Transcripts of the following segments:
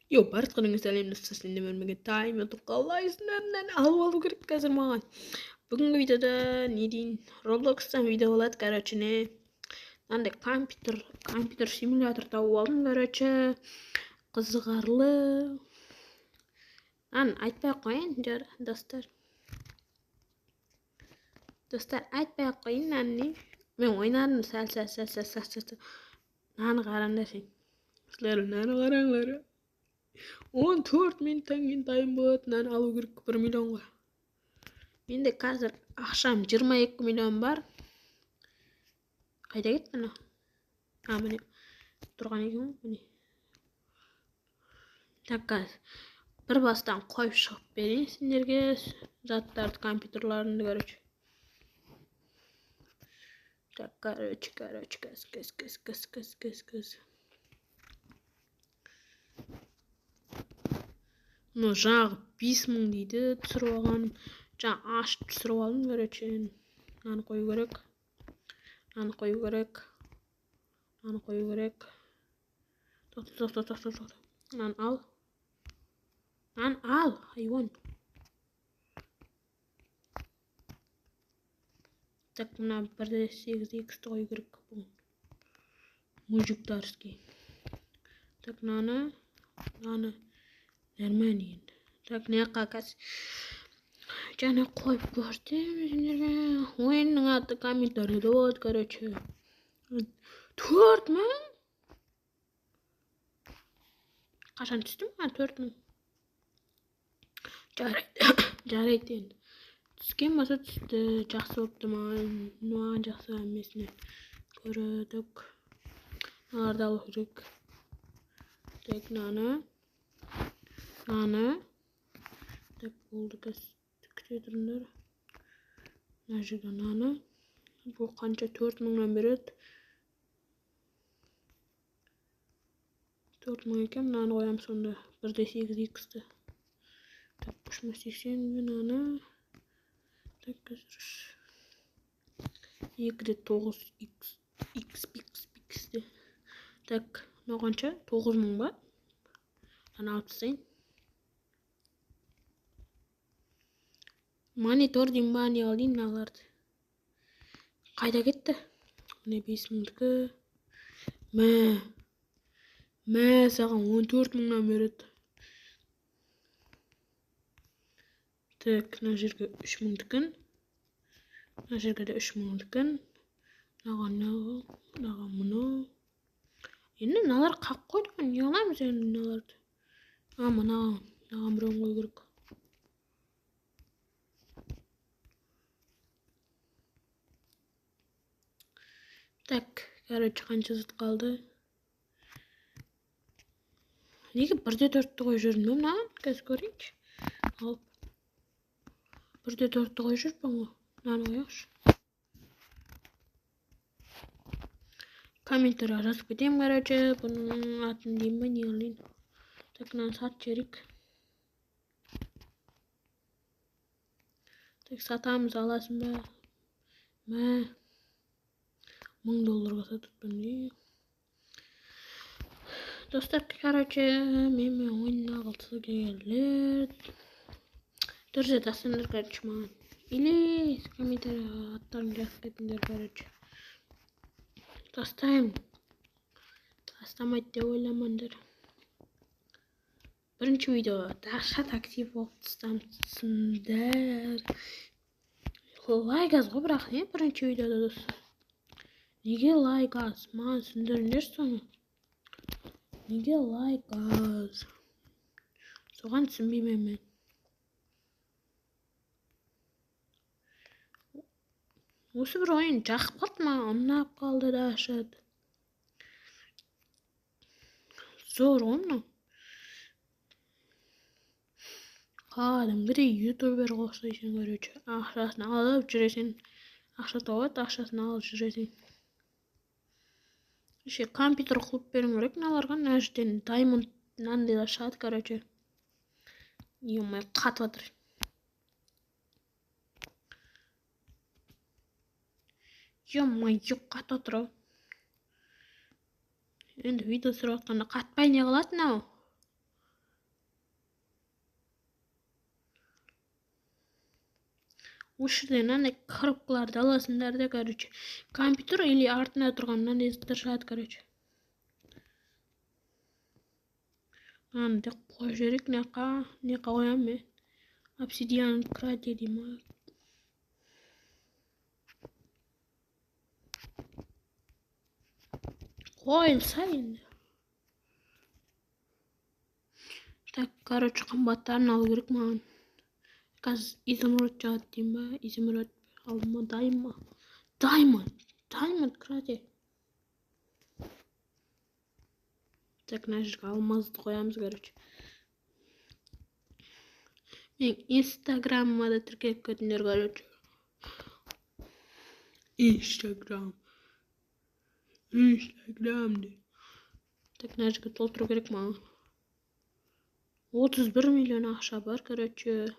Барлықтарыңа сәлем достар, сендер көрмеген тайм ұтып қалайсыңдар, алып алу керек қазір маған. Бүгінгі видеода не дейін, Roblox'тан видео болады, короче, мынандай компьютер симулятор тауып алдым, короче, қызығарлы. Айтпай ақ қояйын, достар. Айтпай ақ қояйын, мен ойнадым сәл. Наны қараңдар сен. Сіздер наны қараңдар. 14 минуттан кейін тайм болады, наны алу керек 1 миллионға. Менде қазір ақшам 22 миллион бар. Қайда кетті ана? Міне тұрған екен, міне. Так, қазір бір бастан қойып шығып берейін сендерге заттарды, компьютерларымды, короче. Так, короче, кәс. Жаңағы 5000 дейді, түсіріп алғаным. Жаңа ашып түсіріп алдым, короче. Наны қою керек. Тоқта. Наны ал, хайуан. Так, мына 1.8x қою керек. Мужиктарский. Так, наны нормально. Так, не қақас. Жаңа қойып көрдім. Ойынның аты комментарийде болады, короче. 4000? Қашан түстім? 4000. Жарайды енді. Түскен болса түсті. Жақсы болыпты маған жақсы емесіне көрдік. Аларды алу керек. Так, наны. Так, болды, күте тұрыңдар. Мына жерде наны. Бұл қанша 4000-нан береді. 4000 екен, наны қоям сонда 1.8x-ті. Так, 380 наны. Так, қазір 2.9x. Так, мына қанша? 9000 ба? Аны алып тастайын. Монитор дейін ба, не алайын мыналарды. Қайда кетті? Міне 5000-дікі. Мә, саған 14000-нан береді. Так, мына жерге 3000-дікін. Мына жерге де 3000-дікін. Мынаған мұны. Енді мыналар қақ қойдық, не аламыз енді мыналарды? Мынаған біреуін қою керек. Так, короче, қанша зат қалды? Неге 1.4-ті қойып жүрмін, мынаған? Қазір көрейінші. Алып. 1.4-ті қойып жүрмін ғой. Мынаны қояқшы. Комментарийға жазып кетемін, короче. Бұның атын дейін ба, не алайын? Так, мынаны сатып жіберейік. Так, сатамыз, аласың ба? $1000-ға сатып дейік. Достар, короче, мен ойынна қалсы келер. Дұрыс айтасыңдар, короче, маған. Или комментарийға аттарын жазып кетіңдер, короче. Тастамайды деп ойламаңдар. Бірінші видео дақшат актив болып тастамсыңдар. Лайк аз ғой, бірақ не бірінші видеода достар. Неге лайк аз? Маған түсіндіріңдер соны. Неге лайк аз? Соған түсінбеймін мен. Осы бір ойын жақып қалды ма? Ұнап қалды да ашады. Зор ғой мынау. Кәдімгідей ютубер қосайсың, короче. Ақшасын алып жүресің. Ақша тауып, ақшасын алып жүресің. Компьютер қылып берім керек мыналарға. Мына жерден даймонд мынандайлар шығады, короче. Емай қатып жатыр. Емай қатып жатыр. Енді видео түсіріп жатқанда қатпай не қылады мынау? осы жерде мынандай коробкаларды аласыңдар да, короче. Компьютер или артына тұрған мынандай заттар шығады, короче. Анда қойып жіберейік, не қоямын мен? Obsidian краде деймін. Қойылса енді. Так, короче, қымбаттарын алу керек маған. Қазір изумруд шығады деймін ба? Изумруд алма, Diamond краде. Так, мына жерге алмазды қоямыз, короче. Мен инстаграмыма да тіркеліп кетіңдер, короче. Инстаграм де. Так, мына жерге толтыру керек маған. 31 миллион ақша бар, короче.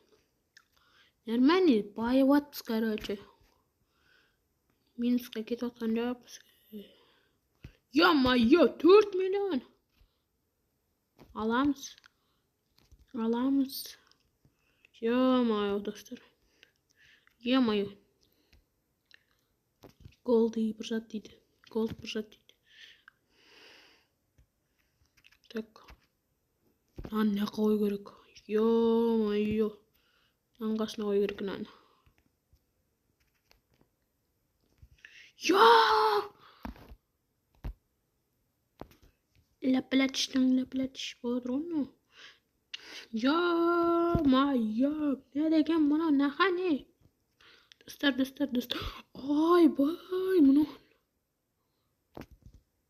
Нормально, байыватпыз, короче. Минусқа кетіп отқан жоқпыз. Ё-моё, 4 миллион. Аламыз. Ё-моё, достар. Ё-моё. Голды бір жат дейді. Так. Не қою керек. Ё-моё. Аңғасына қою керек наны. Ләпіләтіш болады ғойны. Ё-моё. Не деген мұна наға не? Достар. Ай, бай, мұна.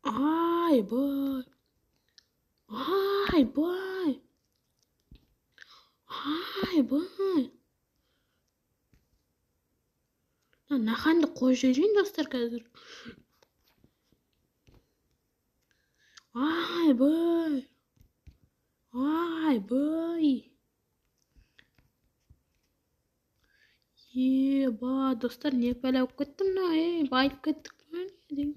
Ай, бай. Наханды қойып жіберейін, достар, қазір. Ай, бай. Еба, достар, не пәлі ауып кетті мұна, байып кеттік бәне.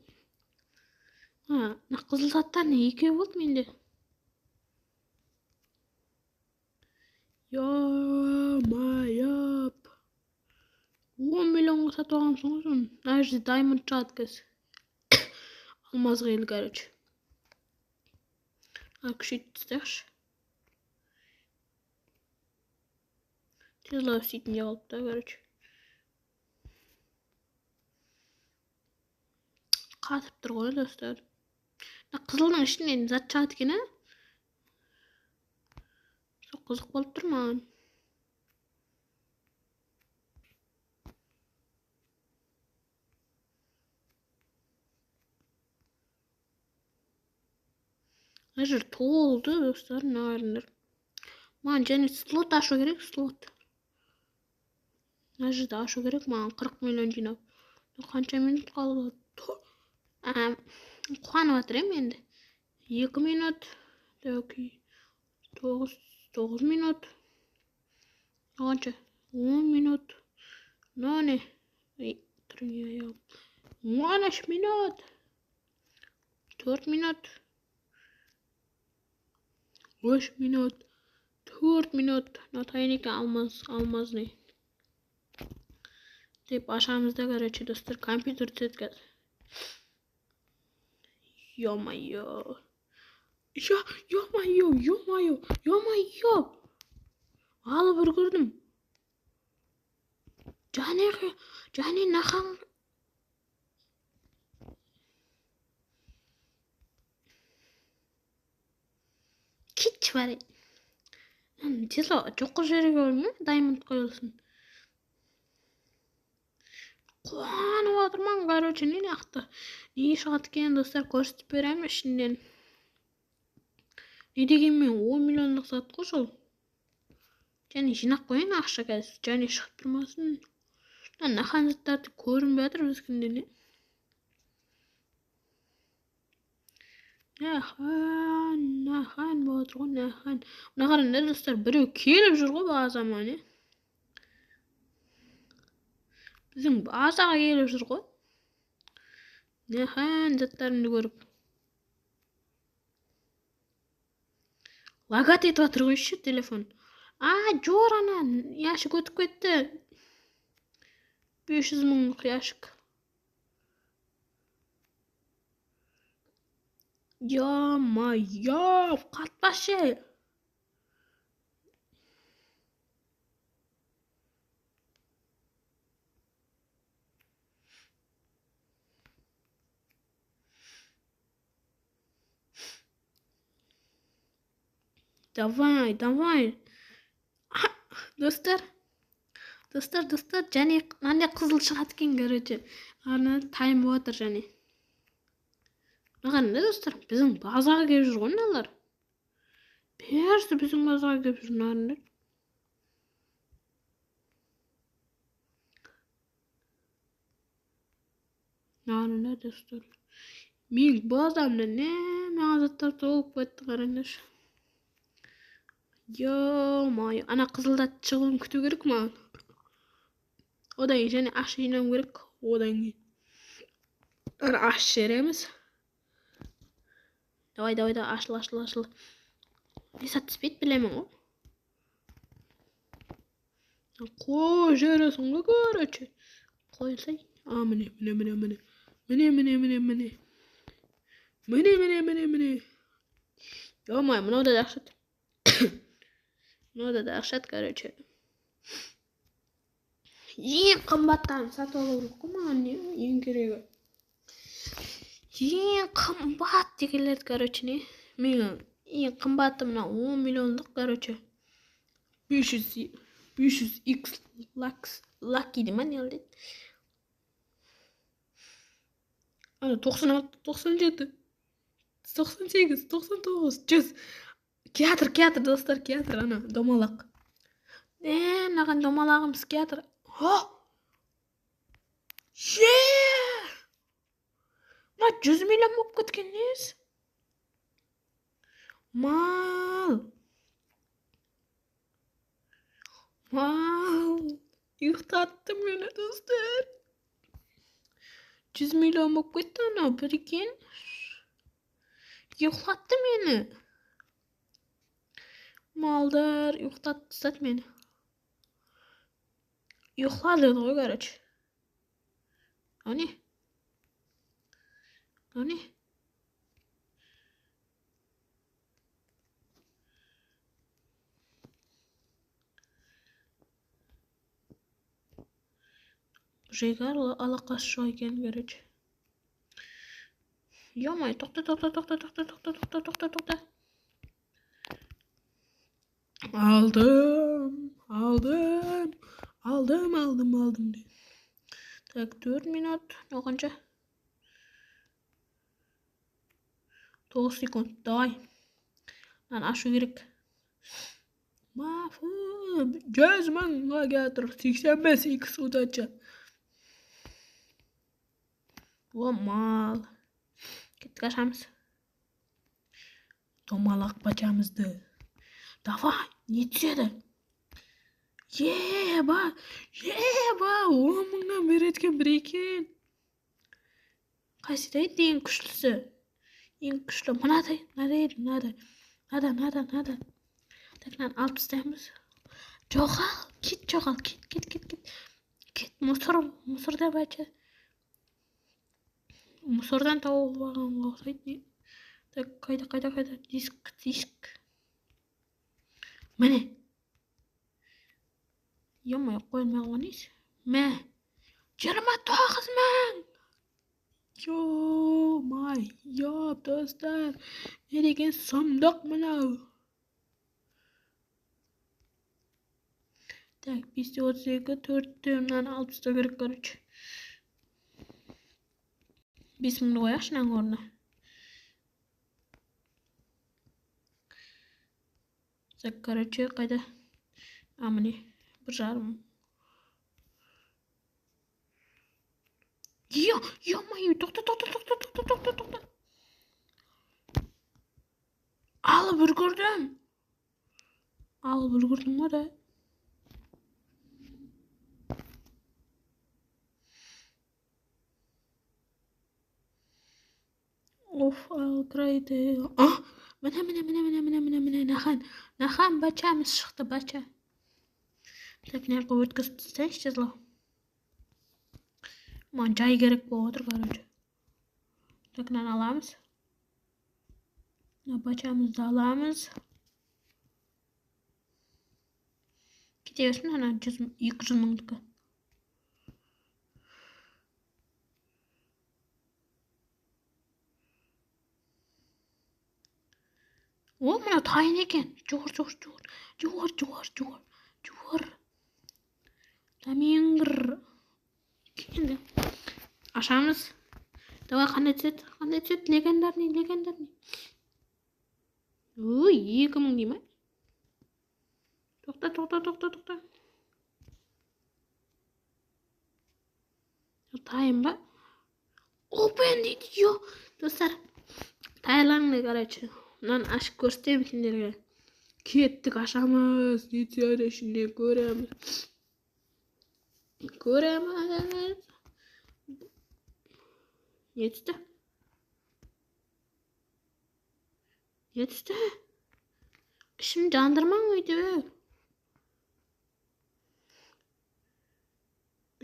Қызыл заттар не екеу болды менде. Ё-моё. 10 миллионға сатып алғансың ғой соны. Мына жерде Diamond шығады қазір. Алмаз қиылды, короче. Күшейтіп тастайықшы. Тезла өсейтін де қалыпты, короче. Қатып тұр ғой, достар. Қызылдың ішінен зат шығады екен, Сол қызық болып тұр маған. Мына жер толды, достар, мына маған және слот ашу керек, Мына жерді ашу керек маған 40 миллион жинап. Қанша минут қалды? Қуанып жатыр енді. 2 минут. 9 минут. Қанша? 10 минут. Не? 13 минут. 4 минут. 5 минут. 4 минут. Натайнеке алмазный. Деп ашамызда, короче, достар, компьютер түседі қазір. Ё-моё. Ё-моё. Алып үлгердім. Және нақаң. Кетші бәрі. Тезла жоққа жерге өлме, Diamond қойылсын. Қуанып отырман, короче, не ақты. Не шығады екен, достар, көрсетіп беремін ішінден. Не деген мен 10 миллионлық зат қой жол. Және жинақ қойын ақша қазір. Және шығып тұрмасын. Нахан заттарды көрінбей жатыр өзгінде не? Нахан болып отыр ғой, нахан. Мына қараңдар, достар, біреу келіп жүр ғой базама, не? Біздің базаға келіп жүр ғой. Нахан заттарымды көріп. Лагат етіп жатыр ғой телефон. Жор ана, яшық өтіп кетті. 500 minglik yashik. Yo, qatbashi. Давай. Do'stlar, jani qanday qizil chiqadi ekan, короче. Ana time bo'ladir jani. Qarangda do'stlar, bizning bazaga kelib yurgan ular. Bersi bizning bazaga kelib yurganlar. Narına do'stlar. Men bazamda ne ma'zatlar to'lib ketdi, qaranglar. Yo, ana qizilda chiqib kutib kerakmi? Odan yana ashinam kerak. Odan. Ana ashiramiz. Давай, ашла. Ne satisfet bilemem o. Qo'y jerasinga ko'rachi. Qo'ysay. Mine. Yo, buni da dahshat. Buni da dahshat, короче. Eng qimmatdan sotib olaverib-ku meni, eng keragi. Eng qimmat deganlar, короче, ne? Men eng qimmatimdan 10 millionlik, короче. 500x lucky nima deyildi? Ana 96, 97, 98, 99, 100. Teatr do'stlar, teatr ana domalaq. Naqa domalaqimiz teatr. Ha! Ma 100 million bo'lib ketganingiz. Mal. Yuxtatdi meni do'stlar. 100 million bo'lib ketdi ana, birikin. Yuxtatdi meni. Maldar yuxtatdi meni. Yuxladi qo'y, короче. Ani. Jegar alaqasi shu ekan, короче. Yo-moy, to'xta. Aldım. Tak 4 minut. Noqancha? 9 sekund. Davay. Lan ashu kerak. Mafhum. Jazmanga gatir. 85x udacha. Bu mal. Ketkaşamiz. Domalaq bacamızdı. Davay. Ne düşedi? Yeba. 10 mingdan beretken bir ekan. Qaysi deydi eng kuchlisi? Eng kuchli nada. Taklan alp istaymiz. Ket. Ket musorda bacha. Musordan tavib olganga o'xshaydi. Tak qayda disk. Mana. Yo'q, qo'ymayapsiz. Ma. 29 ming. Yo, do'stlar. Ne degan sandiq mana. Tak 532 4dan 6 ta kerak, короче. 5 ming qo'yash o'rnina. Tak, короче, qayda? Amini 1.5. Yo, to'xta. Alib ulgurdim da. Of, algraydi. Mana. Naxan bachamiz chiqdi, bacha. Tak, ne qo'yib o'tkazib tashlashdi. Манчай gerek болот короче. Так аламыз. Бачамызды аламыз. Кетесің ана 200 мыңдікі. О, мына тайын екен. Жуғыр. Тамингр. Енді. Ашамыз. Давай қандай цвет? Легендарный. Ой, 2000 дей ма? Тоқта. Тайын ба? Open дейді, йо. Достар, тайлаңды, короче. Мынаны ашып көрсетемін сендерге. Кеттік, ашамыз. Нетеді ішінде көреміз. Не түсті? Ішім жандырмаң өйді.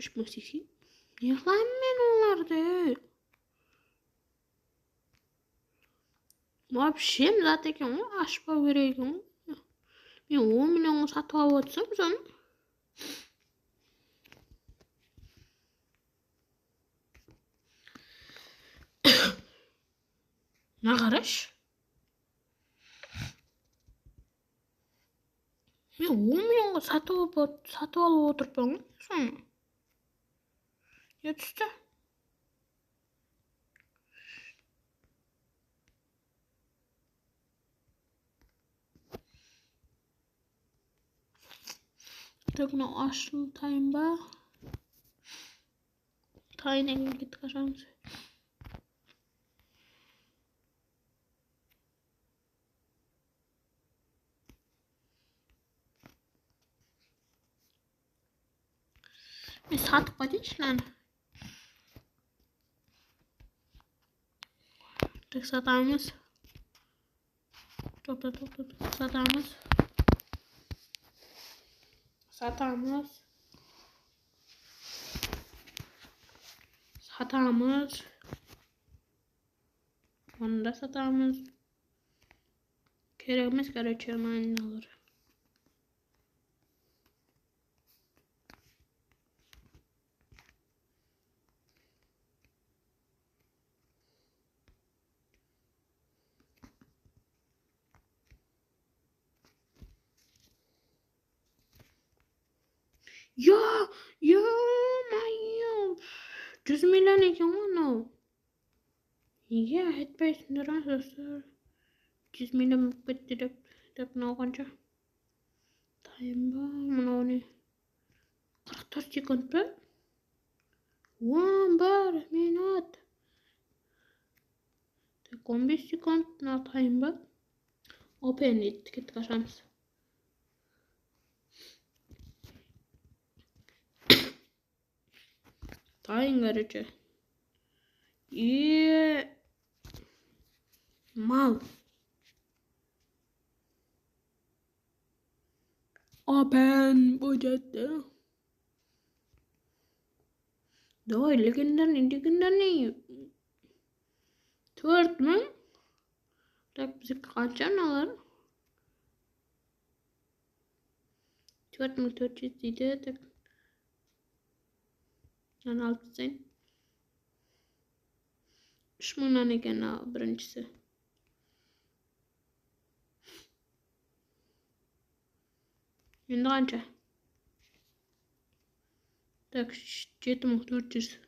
3080. Не қылайым мен оларды? Вообще зат екен ғой, ашпау керек екен ғой. Мен 10 миллионға сатып алып отырсам соны. Мына қараш. Мен 10 миллионға сатып алып отырпын ғой соны. Не түсті? Так, мынау ашыл тайын ба? Тайын кеттік ашамыз. Мен сатып қойдыңшы наны. Так, сатамыз. Сатамыз. Оны да сатамыз. Керек емес, короче, майналар. Майым. 100 миллион екен ғой анау. Неге айтпайсыңдар достар? 100 миллион болып кетті деп. Так, мынау қанша? Тайым ба? Мынау не? 44 секунд ба? 11 минут. Так, 15 секунд. Мынау тайым ба? Open дейді. Кеттік ашамыз. Тайын, короче. Мал. Open будет. Давай, легендарный. 4 мың. Так, бізге қанша мыналар? 4400 дейді. Так. Мен алып тастайын. 3000-нан екен біріншісі. Енді қанша? Так, 7400.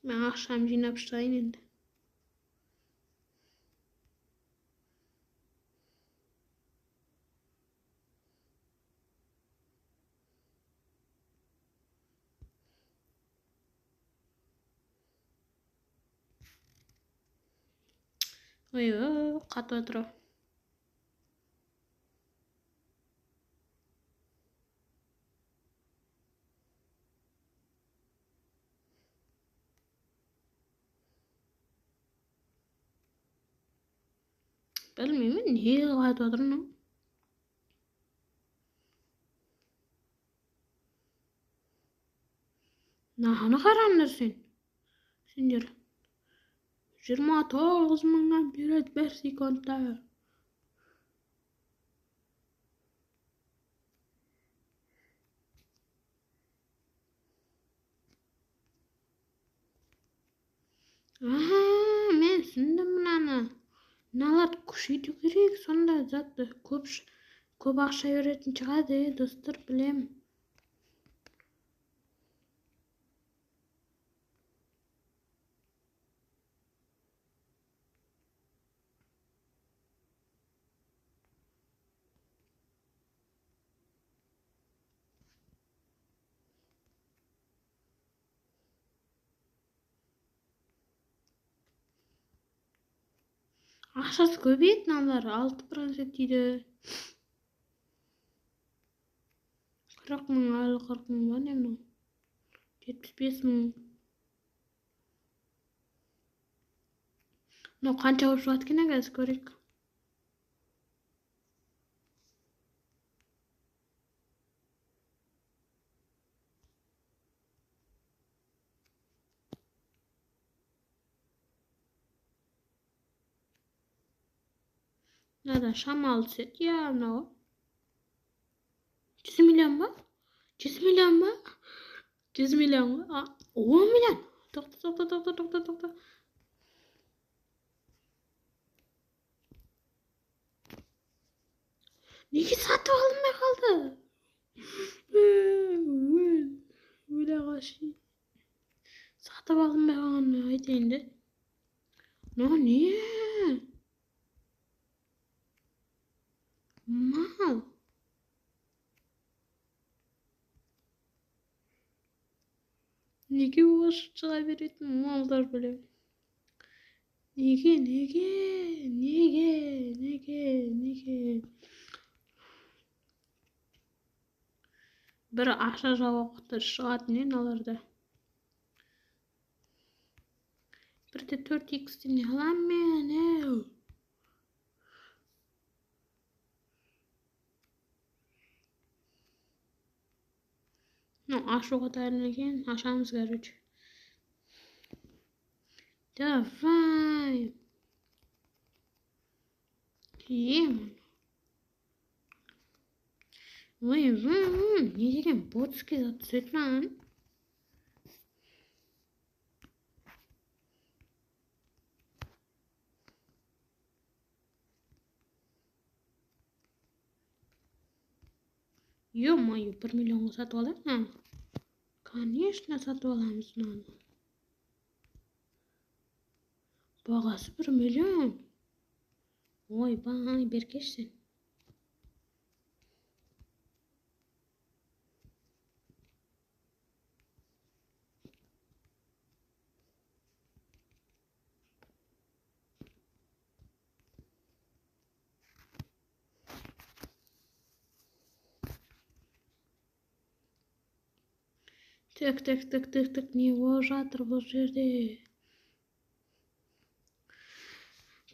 Мен ақшам жинап шығайын енді. Ой, қатып отыр. Білмеймін, неге қатып отырмын. Нахана қараңдар сендер 29.000-ға береді бір секундта. Мен түсіндім мынаны. Мыналарды күшейту керек, сонда затты көп ақша беретін шығады, достар, білем. Ақшасы көбейеді, мыналар 6% дейді. 40.000, айлы 40.000 ба не мынау? 75.000. Мынау қанша болып шығады екен қазір көрейік. Мынадан шамалы түседі, иә, мынау. 100 миллион ба? 100 миллион ба? 100 миллион ба? 10 миллион. Тоқта. Неге сатып алынбай қалды? Өлағашы. Сатып алынбай қалғанын айтайын да. Не? Мал. Неге осы шыға беретін малдар білем. Неге? Бір ақша жауаптар шығатын аларда. Бірде 4x-тен не алам мен? Ашуға дайын екен, ашамыз, короче. Давай. Ем. Ой, не деген ботский зат түседі маған. Ё-моё, 1 миллионға сатып алайық. Конечно, сатып аламыз мынаны. Бағасы 1 миллион. Ой, беркешсің. Тік, не болып жатыр бұл жерде?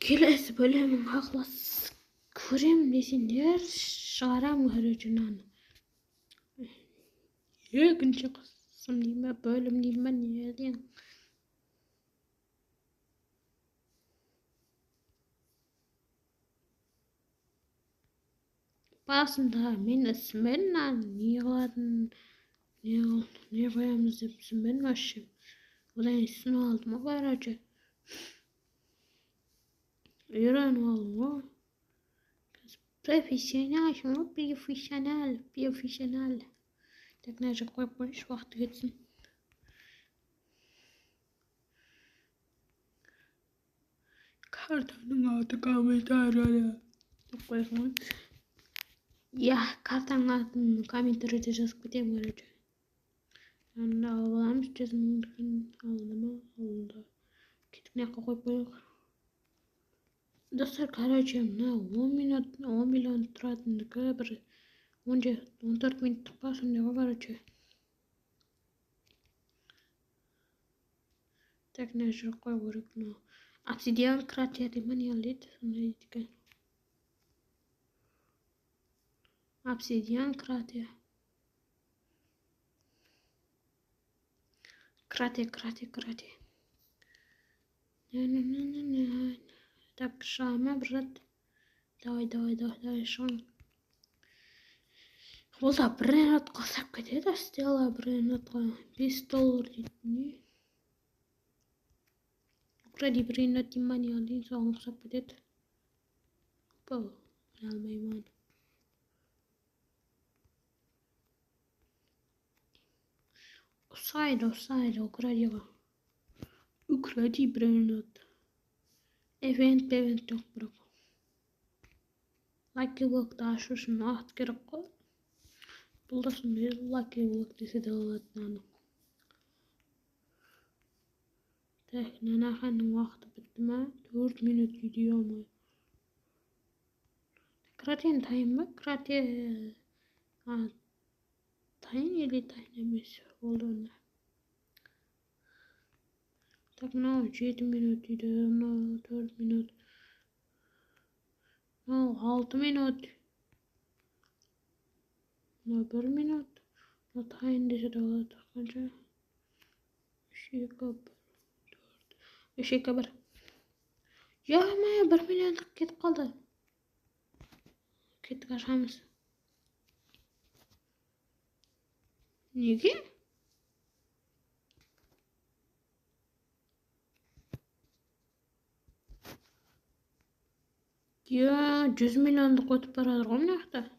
Келесі бөлімін ақылас көрем десеңдер, шығарам, короче, мынаны. Екінші қысым дейм ба, бөлім дейм ба, не дейм. Басында мен түсінбедім, не қылатын, не қоямыз деп түсінбедім вообще. Одан түсініп алдым, короче. Үйреніп алдым ғой. Профессионал. Так, мына жақ қойып қойшы, уақыты кетсін. Картаның аты комментарияда деп қойсын. Я картаның атын комментарияда жазып кетемін, короче. Анда алып аламыз, 100 000-дікін алынды. Кетіп мына қойып қойық. Достар, короче, мына 10 миллион тұратындікі бір 14 минуттық па сондай ғой, короче. Так, мына жақ қойып көрейік. Обсидиан кратер деймін, не алды, сондай дейді. Обсидиан кратер. Крати. Так, шама, брат. Давай, шон. Ула брэнэт гасах гэдэг астела брэнэт $5 дитний. Укради брэнэт имани алин сонгосах гэдэг. По алмайман. Сайд украдива. Укради брэнэт. Event yok bırak. Lucky block daha şuşunu at gerek koy. Buldasın bir lucky block dese de olatlanı. Teknene hanım vakti bitti mi? 4 minut gidiyor mu? Kratin time mı? Kratin time ili time'imiz olduğunda. Tak no 7 minut gidiyor. No 4 minut. No 6 minut. No 1 minut. No time dese de olatlanı. Işık kabır. Ya ama 1 milyon ketip kaldı. Ketip kaçamız. Niye? Ya 100 milyonluk ötüp baradır o nakta.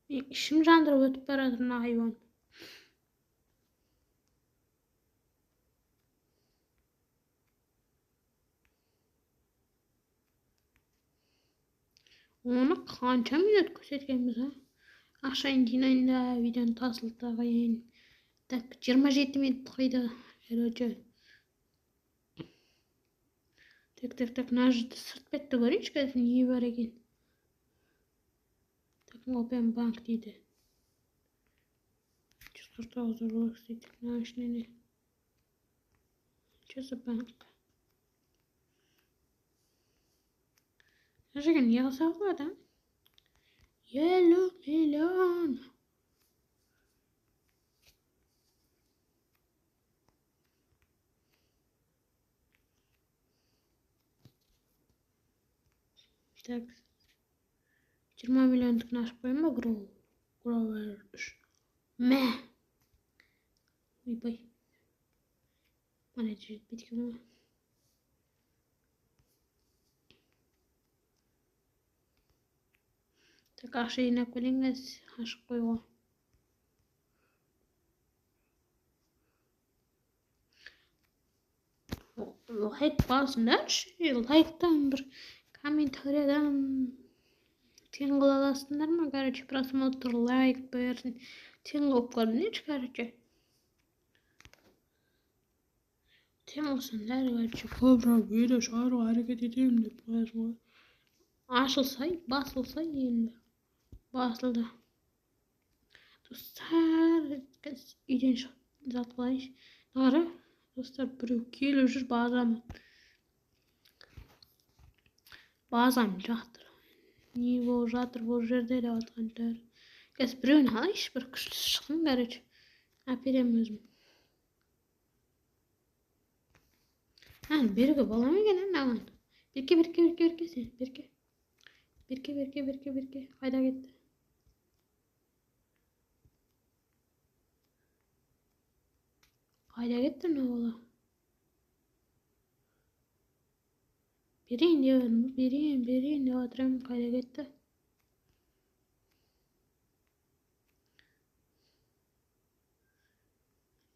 İşim jandırıp ötüp baradır na hayvan. Onu kança minut kösetkenmiz ha? Aşağı indiğinde videonun tasılığı yayın. Tak 27 minut koydu. Herhalde. Tak najdı sırt betti var hiç gelsin iyi var ekin. Tak open bank dedi. Çıkartı hazırlık istedik naşneni. Çözü bank. Gerçekten yasak adam. Yellow melon. Так. 20 milyonluk nasıl koyma grower. Me. Bay. Manager bitki mi? Так aşağıya koyunuz aşık koyuyor. Like basınlar. Like'tan bir комментарийдан теңгал аласыңдар ма? Короче, просмотр, лайк бәрін тең қылып көріңдерші, короче. Тең қылсаңдар, короче, көбірек видео шығаруға әрекет етемін деп қоясың ғой. Басылса енді. Басылды. Достар, үйден шығып зат қылайыншы. Нағара, достар, біреу келіп жүр базам жатыр. Не болып жатыр бұл жерде деп атқандар. Қазір біреуін алайыншы, бір күшті шықсын, короче. Әперемін өзім. Берге бола ма екен маған? Берке сен, берке. Берке. Қайда кетті? Қайда кетті мына бала? Берейін деп отырамын, қайда кетті?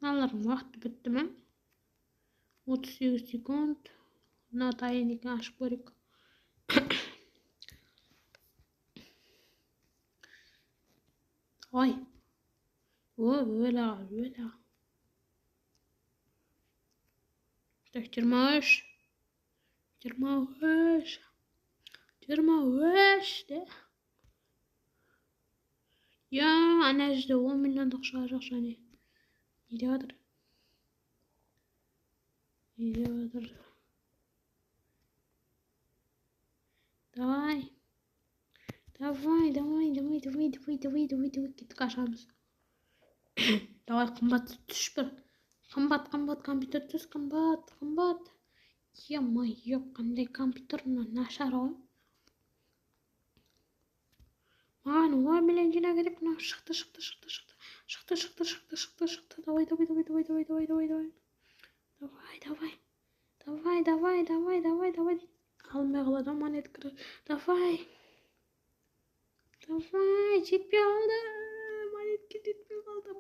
Мыналардың уақыты бітті ме? 38 секунд. Мына тайнигін ашып көрейік. Ой. Өлі. Так, 23 de. Ya ana işte 10 milyonluk çıkacak seni. Gidiyordur. Давай. Git kaçamız. Давай комбат түш бір. Комбат компьютер түс комбат. Ё-моё, қандай компьютер нашар ғой. Маған ой білен жина керек. Мына шықты. Давай. Давай. Алмай қалады монетка. Давай, жетпей қалды. Монетке жетпей қалды.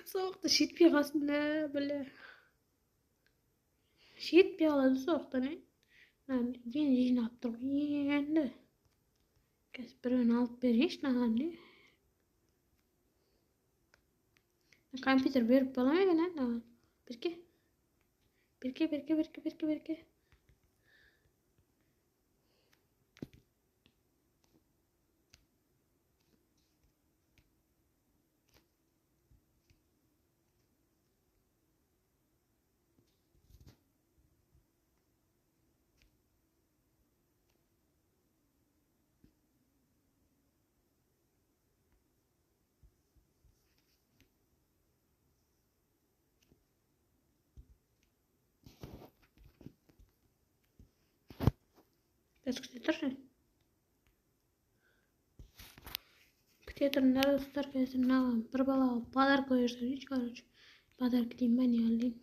Соқты жетпей қалсын да, біле. Жетпей қалады соқтан, енді жинап тұр енді. Қазір біреуін алып берейінші маған не. Компьютер беріп бола ма екен маған? Берке. Күте тұрыңдар достар, қазір мынаған бір балаға подарка берсеңізші, короче. Подарка деймін ба, не алайын.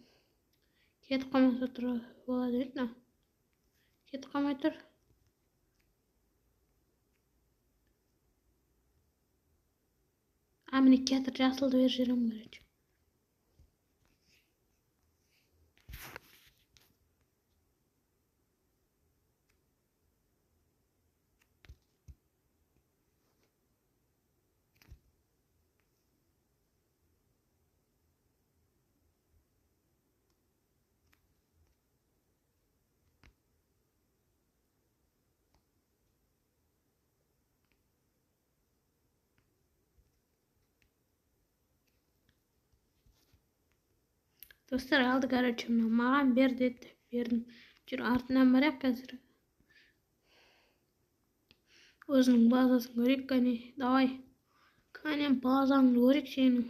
Кетіп қалмаса тұр болады еді мына. Кетіп қалмай тұр. Міне кетір жасылды беріп жіберемін, короче. Достар алды, короче, маған бер деді. Бердім. Жүр артынан барайық қазір. Өзінің базасын көрейік, кәне. Давай. Кәне базаңды көрейік сенің.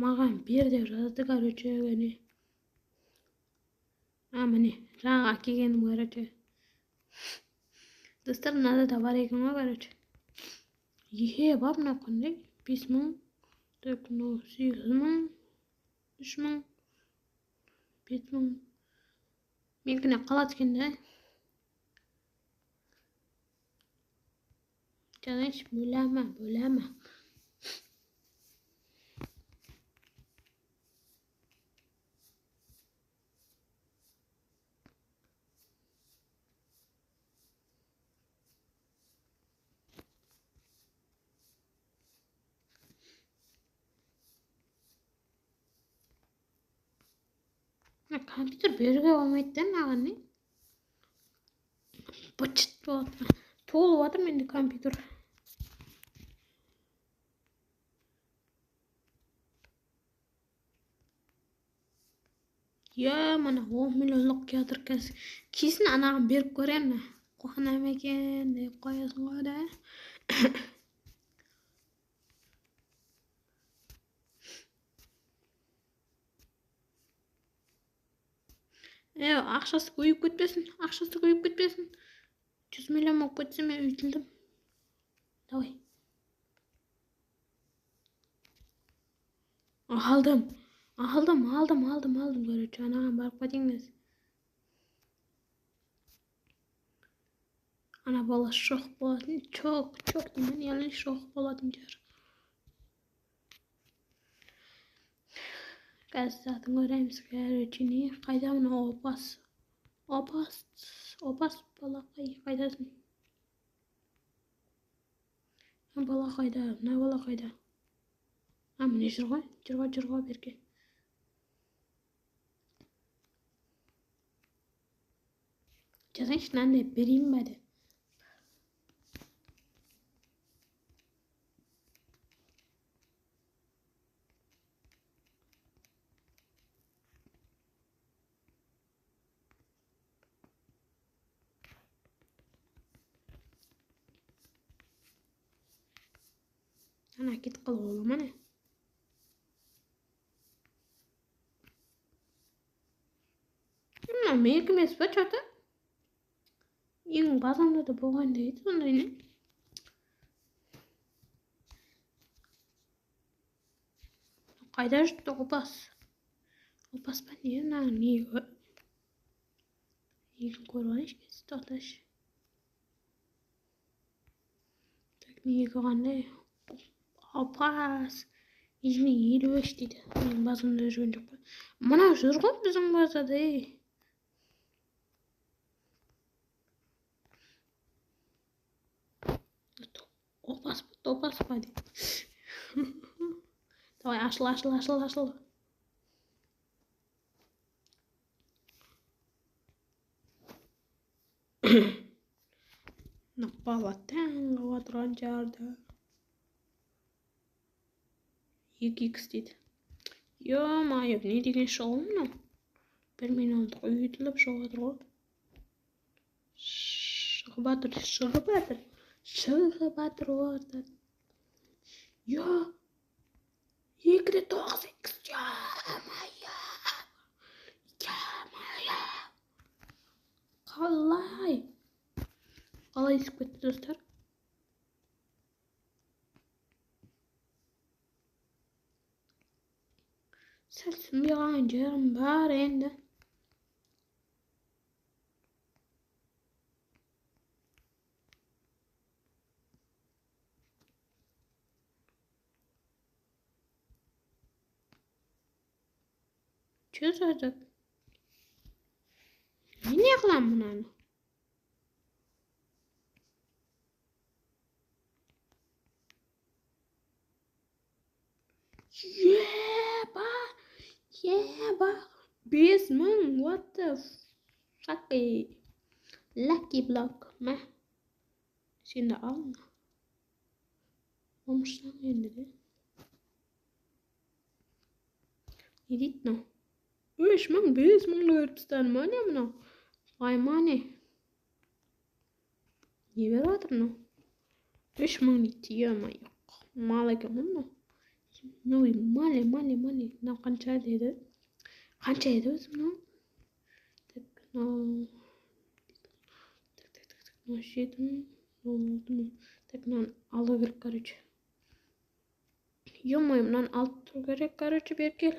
Маған бер деп жазды, короче, кәне. Міне, жаңа келгенім, короче. Достар, мынада да бар екен ғой, короче. Бап, мына қандай? 5000. Так, 8000. 3000. 5000. Менікіне қалады екен де. Жазайыншы, бөләма. Компьютер беруге болмайды да маған не? Бычыт болады. Толып жатыр менде компьютер. Мына 10 миллионлық жатыр қазір. Кесін анаған беріп көрем. Қуанам екен деп қоясың ғой да. Ақшасы көйіп кетпесін. 100 миллион болып кетсе мен үйтілдім. Давай. Алдым. Короче, анаған барып кетіңіз. Ана бала шоқ болатын. Чоқ деймін, яғни шоқ болатын жер. Қазір затын көреміз, короче, не? Қайда мына опас балақай, қайдасың? Бала қайда? Мына бала қайда? Міне жүр ғой, берке. Жазайыншы, мынандай берейін ба деп. Ана кетип калып болом ана. Меники эмес ба чата? Менин базамда да болгон дейт сондай эле. Кайда жүрдү опас? Опас ба не на не? Игин көрүп алайынчы статаш. Так не кандай? Опас. Ижини 55 дейді. Менин базамда жүргөн жок ба? Мына жүр го биздин базада. Опас ба дейт. Давай ашыл. Напала таңға отырған жарда. 2x дейді. Ё-моё, не деген шоу мынау? 1 минут үйітіліп шығып ғой. Шығып атыр орда. Ё, 2-де 9x. Ё-моё. Қалай ісіп кетті достар? Сәл сөнбей қалған жерім бар енді. Че жазады? Мен не қылам мынаны? Еба. 5000. What the fuck? Lucky block. Мә. Сен де алма. Омышсаң енді де. Не дейді мынау? 3000, 5000 көріп тастадым ма не мынау? Ай не? Не беріп жатыр мынау? 3000 дейді. Ё-моё. Мал екен мынау. Ну и мали. Мынау қанша деді? Қанша еді өзі мынау? Так, мынау. Так, 7000, 6000. Так, мынаны алу керек, короче. Ё-моё, мынаны алып тұру керек, короче, бергел.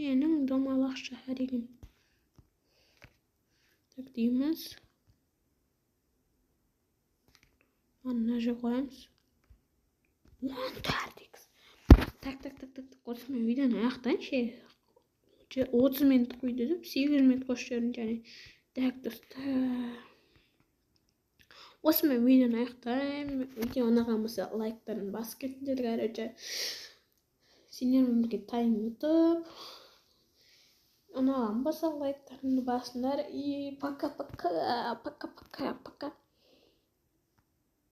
Менің домалақша әрегім. Так, дейміз. Мына же қоямыз. 14x. Так. Қосымен видеоны аяқтайыншы. 30 минут қойды деп 8 минут қосып жүрмін және. Так, достар. Осымен видеоны аяқтаймын. Видео ұнаған болса лайктарын басып кетіңдер, короче. Сендер өмірге тайм ұтып. Ұнаған болса лайктарыңды басыңдар. И пока.